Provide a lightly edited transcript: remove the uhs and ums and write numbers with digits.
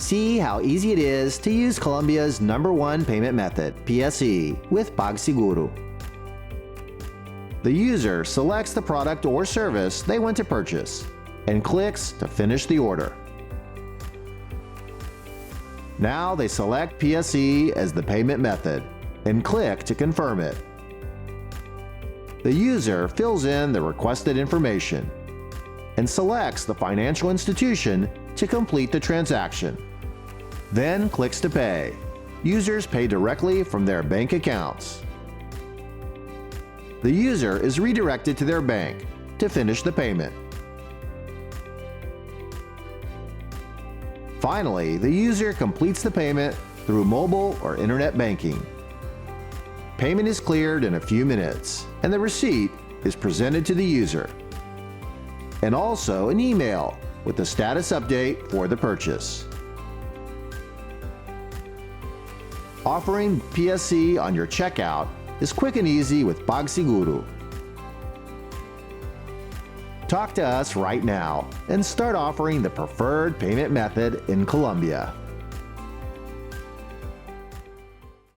See how easy it is to use Colombia's #1 payment method, PSE, with PagSeguro. The user selects the product or service they want to purchase and clicks to finish the order. Now they select PSE as the payment method and click to confirm it. The user fills in the requested information and selects the financial institution to complete the transaction. Then clicks to pay. Users pay directly from their bank accounts. The user is redirected to their bank to finish the payment. Finally, the user completes the payment through mobile or internet banking. Payment is cleared in a few minutes, and the receipt is presented to the user, and also an email with the status update for the purchase. Offering PSE on your checkout is quick and easy with PagSeguro. Talk to us right now and start offering the preferred payment method in Colombia.